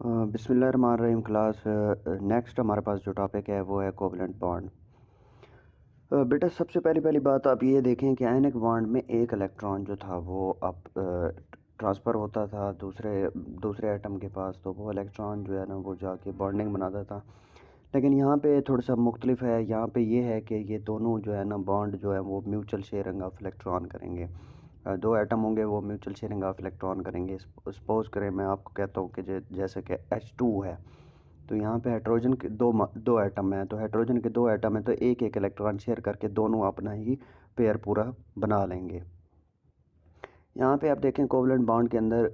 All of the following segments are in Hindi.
बिस्मिल्लाहिर्रहमानिर्रहीम क्लास। नेक्स्ट हमारे पास जो टॉपिक है वो है कोवलेंट बॉन्ड। बेटा सबसे पहली बात आप ये देखें कि आयनिक बॉन्ड में एक इलेक्ट्रॉन जो था वो अब ट्रांसफ़र होता था दूसरे दूसरे एटम के पास, तो वो इलेक्ट्रॉन जो है ना वो जाके बॉन्डिंग बनाता था। लेकिन यहाँ पे थोड़ा सा मुख्तलिफ है। यहाँ पे ये है कि ये दोनों जो है ना बॉन्ड जो है वो म्यूचुअल शेयरिंग ऑफ इलेक्ट्रॉन करेंगे। दो एटम होंगे वो म्यूचुअल शेयरिंग ऑफ इलेक्ट्रॉन करेंगे। सपोज़ करें मैं आपको कहता हूँ कि जैसे कि H2 है, तो यहाँ पे हाइड्रोजन के दो एटम हैं, तो हाइड्रोजन के दो एटम हैं तो एक एक इलेक्ट्रॉन शेयर करके दोनों अपना ही पेयर पूरा बना लेंगे। यहाँ पे आप देखें कोवलेंट बॉन्ड के अंदर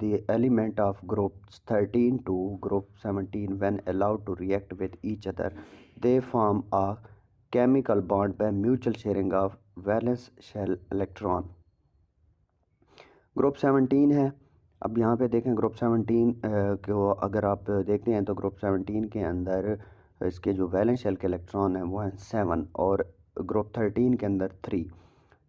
the element of group 13 to group 17 when allowed to react with each other they form a chemical bond by mutual sharing of valence shell electron. Group 17 है। अब यहाँ पे देखें ग्रुप 17 को अगर आप देखते हैं तो ग्रुप 17 के अंदर इसके जो वैलेंस शेल के इलेक्ट्रॉन हैं वो हैं 7 और ग्रुप 13 के अंदर 3।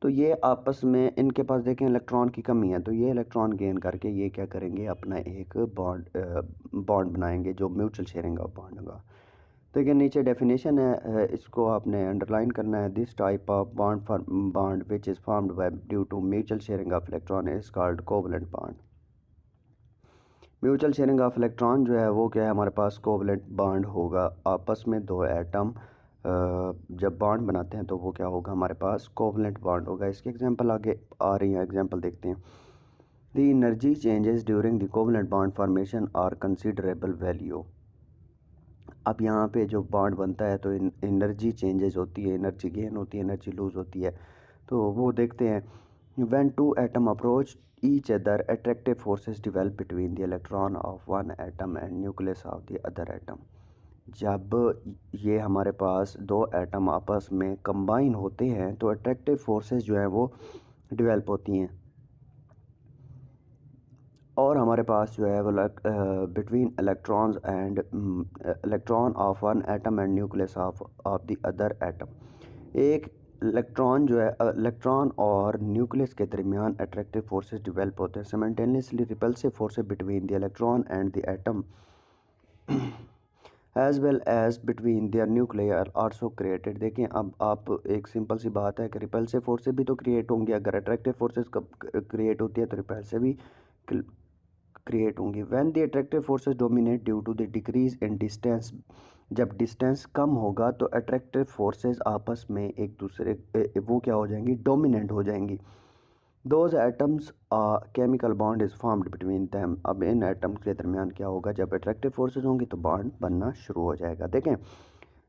तो ये आपस में इनके पास देखें इलेक्ट्रॉन की कमी है, तो ये इलेक्ट्रॉन गेन करके ये क्या करेंगे अपना एक बॉन्ड बनाएंगे जो म्यूचुअल शेयरिंग ऑफ बॉन्ड होगा। देखिए नीचे डेफिनेशन है, इसको आपने अंडरलाइन करना है। This type of bond which is formed by due to mutual sharing of electron is called covalent bond. Mutual sharing of electron जो है वो क्या है, हमारे पास कोवलेंट बॉन्ड होगा। आपस में दो एटम जब बॉन्ड बनाते हैं तो वो क्या होगा, हमारे पास कोवलेंट बॉन्ड होगा। इसकी एग्जांपल आगे आ रही है, एग्जांपल देखते हैं। The energy changes during the covalent bond formation are considerable value. अब यहाँ पे जो बॉन्ड बनता है तो एनर्जी चेंजेस होती है, एनर्जी गेन होती है, एनर्जी लूज़ होती है। तो वो देखते हैं। When two atom approach each other attractive forces develop between the electron of one atom and nucleus of the other atom. जब ये हमारे पास दो एटम आपस में कंबाइन होते हैं तो अट्रैक्टिव फोर्सेस जो हैं वो डिवेल्प होती हैं और हमारे पास जो है वो between electrons and electron of one atom and nucleus of the other atom. एक इलेक्ट्रॉन जो है इलेक्ट्रॉन और न्यूक्लियस के दरमियान अट्रैक्टिव फोर्सेस डेवलप होते हैं। Simultaneously repulsive forces between the electron and the atom as well as between their nuclear are also created. देखें अब आप एक सिंपल सी बात है कि रिपल्सिव फोर्सेस भी तो क्रिएट होंगी। अगर अट्रैक्टिव फोर्सेस कब क्रिएट होती है तो रिपल्सिव भी क्रिएट होंगी। When the attractive forces dominate due to the decrease in distance, जब डिस्टेंस कम होगा तो अट्रैक्टिव फोर्सेस आपस में एक दूसरे वो क्या हो जाएंगी, डोमिनेंट हो जाएंगी। Those atoms chemical bond is formed between them. अब इन एटम के दरमियान क्या होगा, जब अट्रैक्टिव फोर्सेस होंगी तो बॉन्ड बनना शुरू हो जाएगा। देखें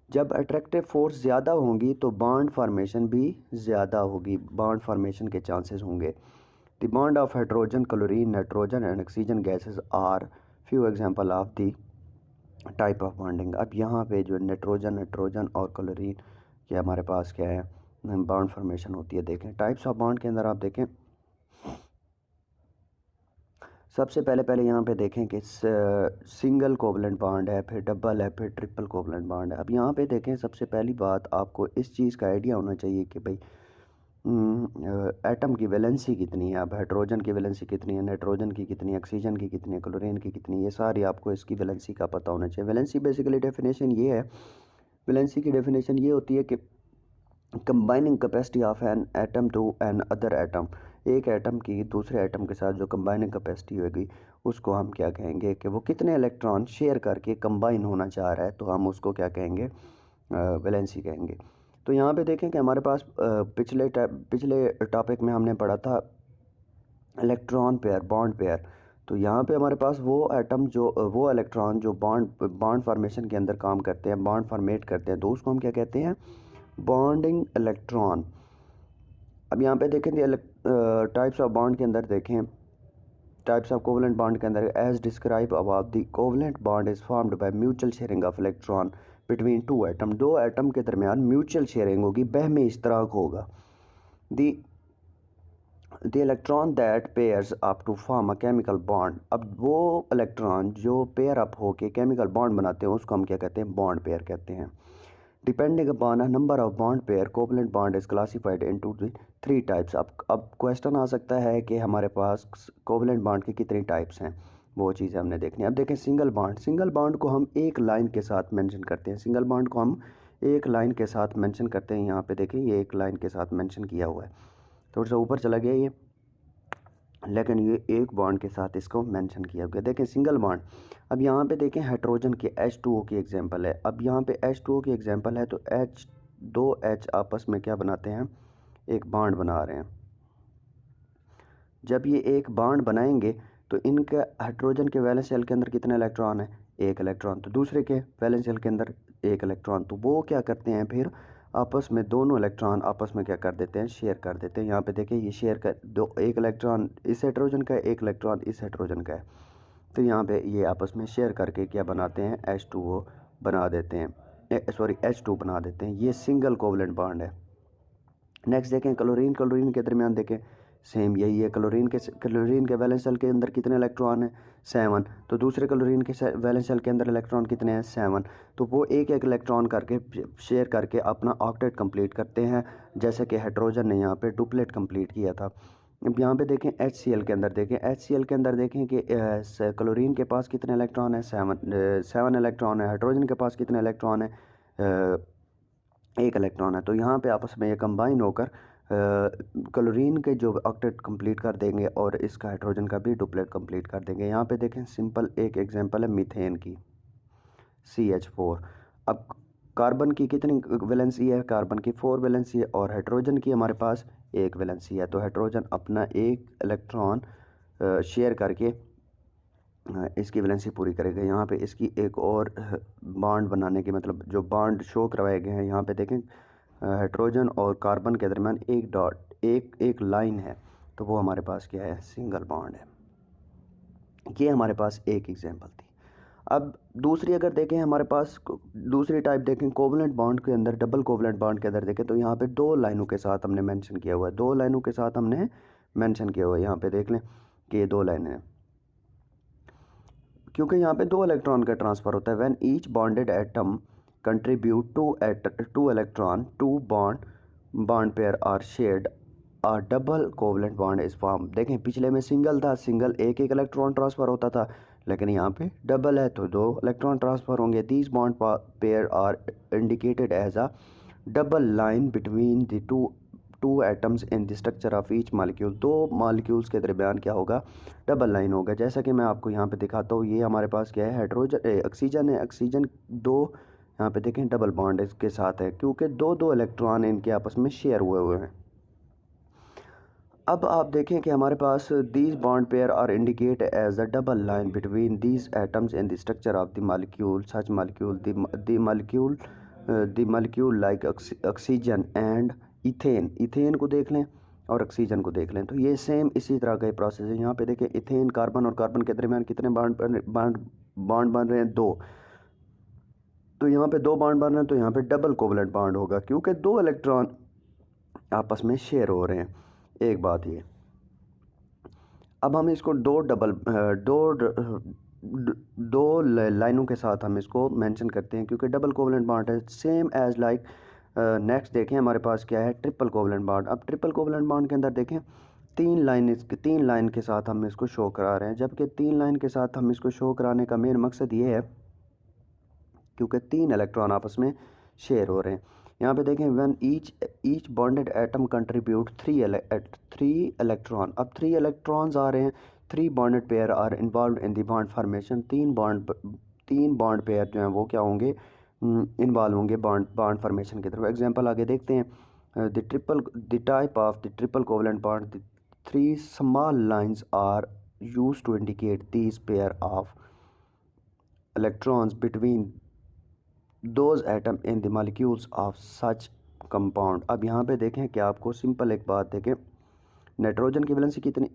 जब अट्रैक्टिव फोर्स ज़्यादा होंगी तो बॉन्ड फार्मेशन भी ज़्यादा होगी, बॉन्ड फार्मेशन के चांसेस होंगे। The bond of hydrogen, chlorine, nitrogen and oxygen gases are few example of the type of bonding। अब यहाँ पे जो नाइट्रोजन और क्लोरीन ये हमारे पास क्या है, बॉन्ड फॉर्मेशन होती है। देखें टाइप्स ऑफ बॉन्ड के अंदर आप देखें सबसे पहले यहाँ पे देखें कि सिंगल कोवलेंट बॉन्ड है, फिर डबल है, फिर ट्रिपल कोवलेंट बॉन्ड है। अब यहाँ पे देखें सबसे पहली बात आपको इस चीज़ का आइडिया होना चाहिए कि भाई एटम की वैलेंसी कितनी है। अब हाइड्रोजन की वैलेंसी कितनी है, नाइट्रोजन की कितनी है, ऑक्सीजन की कितनी है, क्लोरीन की कितनी है, ये सारी आपको इसकी वैलेंसी का पता होना चाहिए। वैलेंसी बेसिकली डेफिनेशन ये है, वैलेंसी की डेफिनेशन ये होती है कि combining capacity of an atom to an other atom. एक एटम की दूसरे एटम के साथ जो कंबाइनिंग कैपेसिटी होगी उसको हम क्या कहेंगे कि वो कितने इलेक्ट्रॉन शेयर करके कंबाइन होना चाह रहा है, तो हम उसको क्या कहेंगे, वैलेंसी कहेंगे। तो यहाँ पे देखें कि हमारे पास पिछले टॉपिक में हमने पढ़ा था इलेक्ट्रॉन पेयर, बॉन्ड पेयर। तो यहाँ पे हमारे पास वो एटम जो वो इलेक्ट्रॉन जो बॉन्ड फॉर्मेशन के अंदर काम करते हैं, बॉन्ड फॉर्मेट करते हैं, तो उसको हम क्या कहते हैं, बॉन्डिंग इलेक्ट्रॉन। अब यहाँ पे देखें टाइप्स ऑफ बॉन्ड के अंदर देखें टाइप्स ऑफ कोवलेंट बॉन्ड के अंदर as describe about the covalent bond is formed by mutual sharing of electron between two atom. दो एटम के दरमियान म्यूचुअल शेयरिंग होगी, बहमी इश्तराक होगा। The electron that pairs up to form a chemical bond. अब वो इलेक्ट्रॉन जो पेयर अप होके केमिकल बॉन्ड बनाते हैं उसको हम क्या कहते हैं, बॉन्ड पेयर कहते हैं। Depending upon a number of bond pair covalent bond is classified into the 3 types. अब क्वेश्चन आ सकता है कि हमारे पास कोवलेंट बॉन्ड की कितनी टाइप्स हैं। वो चीज़ें हमने देखनी है। अब देखें सिंगल बॉन्ड को हम एक लाइन के साथ मेंशन करते हैं। सिंगल बॉन्ड को हम एक लाइन के साथ मेंशन करते हैं। यहाँ पे देखें ये एक लाइन के साथ मेंशन किया हुआ है, थोड़ा सा ऊपर चला गया ये, लेकिन ये एक बॉन्ड के साथ इसको मेंशन किया गया। देखें सिंगल बॉन्ड। अब यहाँ पे देखें हाइड्रोजन के H2O की एग्जांपल है। अब यहाँ पे H2O की एग्जांपल है तो दो H आपस में क्या बनाते हैं, एक बॉन्ड बना रहे हैं। जब ये एक बॉन्ड बनाएंगे तो इनके हाइड्रोजन के वैलेंस शेल के अंदर कितने इलेक्ट्रॉन है, एक इलेक्ट्रॉन, तो दूसरे के वैलेंस शेल के अंदर एक इलेक्ट्रॉन, तो वो क्या करते हैं फिर आपस में, दोनों इलेक्ट्रॉन आपस में क्या कर देते हैं, शेयर कर देते हैं। यहाँ पे देखें ये शेयर कर दो, एक इलेक्ट्रॉन इस हाइड्रोजन का है, एक इलेक्ट्रॉन इस हाइड्रोजन का है, तो यहाँ पे ये आपस में शेयर करके क्या बनाते हैं, H2O बना देते हैं, सॉरी H2 बना देते हैं। ये सिंगल कोवलेंट बॉन्ड है। नेक्स्ट देखें क्लोरीन के दरमियान देखें सेम यही है। क्लोरीन के वैलेंस शेल के अंदर कितने इलेक्ट्रॉन हैं, 7, तो दूसरे क्लोरीन के वैलेंस शेल के अंदर इलेक्ट्रॉन कितने हैं, 7, तो वो एक एक इलेक्ट्रॉन करके शेयर करके अपना ऑक्टेट कंप्लीट करते हैं, जैसे कि हाइड्रोजन ने यहाँ पे डुप्लेट कंप्लीट किया था। अब यहाँ पे देखें HCl के अंदर देखें कि क्लोरीन के पास कितने इलेक्ट्रॉन है, 7 इलेक्ट्रॉन है। हाइड्रोजन के पास कितने इलेक्ट्रॉन है, एक इलेक्ट्रॉन है। तो यहाँ पे आपस में ये कंबाइन होकर क्लोरीन के जो ऑक्टेट कंप्लीट कर देंगे और इसका हाइड्रोजन का भी डुप्लेट कंप्लीट कर देंगे। यहाँ पे देखें सिंपल एक एग्जांपल है मीथेन की, CH4। अब कार्बन की कितनी वैलेंसी है, कार्बन की 4 वैलेंसी है और हाइड्रोजन की हमारे पास 1 वैलेंसी है। तो हाइड्रोजन अपना एक इलेक्ट्रॉन शेयर करके इसकी वैलेंसी पूरी करेगा। यहाँ पे इसकी एक और बॉन्ड बनाने की, मतलब जो बॉन्ड शो करवाए गए हैं यहाँ पे देखें हाइड्रोजन और कार्बन के दरमियान एक डॉट एक लाइन है, तो वो हमारे पास क्या है, सिंगल बॉन्ड है। ये हमारे पास एक एग्जांपल थी। अब दूसरी अगर देखें हमारे पास दूसरी टाइप देखें कोवलेंट बॉन्ड के अंदर, डबल कोवलेंट बॉन्ड के अंदर देखें तो यहाँ पे दो लाइनों के साथ हमने मेंशन किया हुआ है, दो लाइनों के साथ हमने मेंशन किया हुआ है। यहाँ पे देख लें कि ये दो लाइनें हैं, क्योंकि यहाँ पे दो इलेक्ट्रॉन का ट्रांसफ़र होता है। When each bonded atom contribute two electron, two bond pair are shared, a double covalent bond is formed. देखें पिछले में सिंगल था, सिंगल एक एक इलेक्ट्रॉन ट्रांसफ़र होता था, लेकिन यहाँ पे डबल है तो दो इलेक्ट्रॉन ट्रांसफ़र होंगे। These bond pair are indicated as a double line between the two atoms in the structure of each molecule. दो मालिक्यूल्स के दरमियान क्या होगा, डबल लाइन होगा। जैसा कि मैं आपको यहाँ पे दिखाता हूँ, ये हमारे पास क्या है, हाइड्रोजन ऑक्सीजन है। ऑक्सीजन दो यहाँ पे देखें डबल बॉन्ड इसके साथ है, क्योंकि दो दो इलेक्ट्रॉन इनके आपस में शेयर हुए हुए हैं। अब आप देखें कि हमारे पास these bond pair are indicate as a double line between these atoms in the structure of the molecule. Such molecule the molecule like oxygen and ethane. Ethane को देख लें और ऑक्सीजन को देख लें, तो ये सेम इसी तरह का प्रोसेस है। यहाँ पे देखें इथेन कार्बन और कार्बन के दरमियान कितने बॉन्ड बन रहे हैं, दो, तो यहाँ पे दो बॉन्ड बन रहे हैं, तो यहाँ पे डबल कोवलेंट बॉन्ड होगा, क्योंकि दो इलेक्ट्रॉन आपस में शेयर हो रहे हैं। एक बात ये, अब हम इसको दो लाइनों के साथ हम इसको मेंशन करते हैं, क्योंकि डबल कोवलेंट बॉन्ड है, सेम एज लाइक। नेक्स्ट देखें हमारे पास क्या है, ट्रिपल कोवलेंट बॉन्ड। अब ट्रिपल कोवलेंट बॉन्ड के अंदर देखें तीन लाइन के साथ हम इसको शो करा रहे हैं, जबकि तीन लाइन के साथ हम इसको शो कराने का मेन मकसद ये है क्योंकि तीन इलेक्ट्रॉन आपस में शेयर हो रहे हैं। यहाँ पे देखें when each bonded atom contribute three electron. अब थ्री इलेक्ट्रॉन्स आ रहे हैं, three bonded pair are involve in the bond formation. तीन बॉन्ड पेयर जो हैं वो क्या होंगे, इन्वॉल्व होंगे बॉन्ड फॉर्मेशन की तरफ। एग्जांपल आगे देखते हैं, the type of the triple covalent bond, the three small lines are used to indicate these pair of electrons between those atom in the molecules of such compound। अब यहाँ पे देखें कि आपको सिंपल एक बात देखें, नाइट्रोजन की वैलेंसी कितनी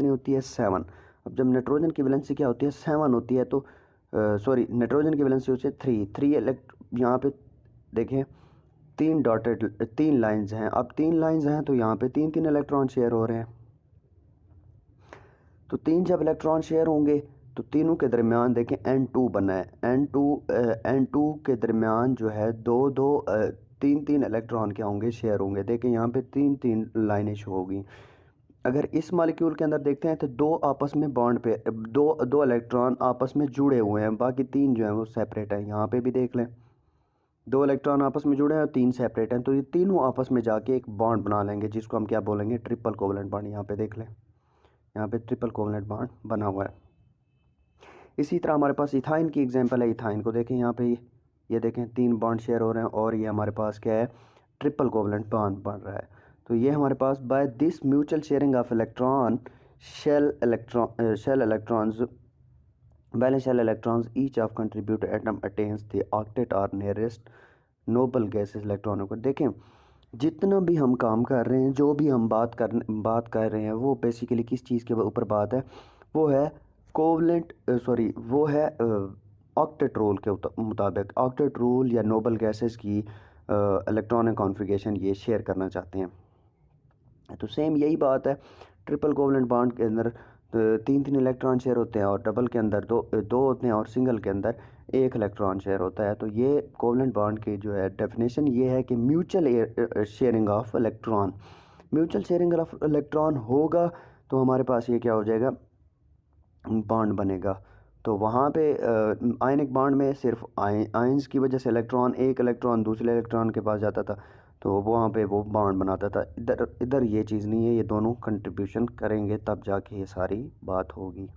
होती है, 7। अब जब नाइट्रोजन की वैलेंसी क्या होती है, 7 होती है, तो सॉरी नाइट्रोजन की वैलेंसी होती है 3 यहाँ पे देखें तीन लाइंस हैं। अब तीन लाइंस हैं तो यहाँ पे तीन तीन इलेक्ट्रॉन शेयर हो रहे हैं, तो तीन जब इलेक्ट्रॉन शेयर होंगे तो तीनों के दरमियान देखें N2 बना है। N2 के दरमियान जो है तीन तीन इलेक्ट्रॉन क्या होंगे, शेयर होंगे। देखें यहाँ पे तीन तीन लाइनें शो होगी। अगर इस मॉलिक्यूल के अंदर देखते हैं तो दो आपस में बॉन्ड पे दो दो इलेक्ट्रॉन आपस में जुड़े हुए हैं, बाकी तीन जो हैं वो सेपरेट हैं। यहाँ पे भी देख लें, दो इलेक्ट्रॉन आपस में जुड़े हैं और तीन सेपरेट हैं, तो ये तीनों आपस में जाके एक बॉन्ड बना लेंगे जिसको हम क्या बोलेंगे, ट्रिपल कोवलेंट बॉन्ड। यहाँ पे देख लें, यहाँ पे ट्रिपल कोवलेंट बॉन्ड बना हुआ है। इसी तरह हमारे पास इथाइन की एग्जांपल है। इथाइन को देखें, यहाँ पे ये देखें तीन बॉन्ड शेयर हो रहे हैं और ये हमारे पास क्या है, ट्रिपल कोवलेंट बॉन्ड बन रहा है। तो ये हमारे पास by this mutual sharing of electron shell electrons balance shell electrons each of contribute atom attains the octet और नियरेस्ट नोबल गैसेस इलेक्ट्रॉनों को। देखें, जितना भी हम काम कर रहे हैं, जो भी हम बात कर रहे हैं, वो बेसिकली किस चीज़ के ऊपर बात है, वो है कोवलेंट सॉरी वो है ऑक्टेट रूल के मुताबिक। ऑक्टेट रूल या नोबल गैसेस की इलेक्ट्रॉनिक कॉन्फ़िगरेशन ये शेयर करना चाहते हैं। तो सेम यही बात है, ट्रिपल कोवलेंट बॉन्ड के अंदर तीन तीन इलेक्ट्रॉन शेयर होते हैं और डबल के अंदर दो दो होते हैं और सिंगल के अंदर एक इलेक्ट्रॉन शेयर होता है। तो ये कोवलेंट बॉन्ड की जो है डेफिनेशन ये है कि mutual sharing of electron. Mutual sharing of electron होगा तो हमारे पास ये क्या हो जाएगा, बॉन्ड बनेगा। तो वहाँ पे आयनिक बॉन्ड में सिर्फ आयंस की वजह से एक इलेक्ट्रॉन दूसरे इलेक्ट्रॉन के पास जाता था, तो वहाँ पे वो बॉन्ड बनाता था। इधर इधर ये चीज़ नहीं है, ये दोनों कंट्रीब्यूशन करेंगे तब जाके ये सारी बात होगी।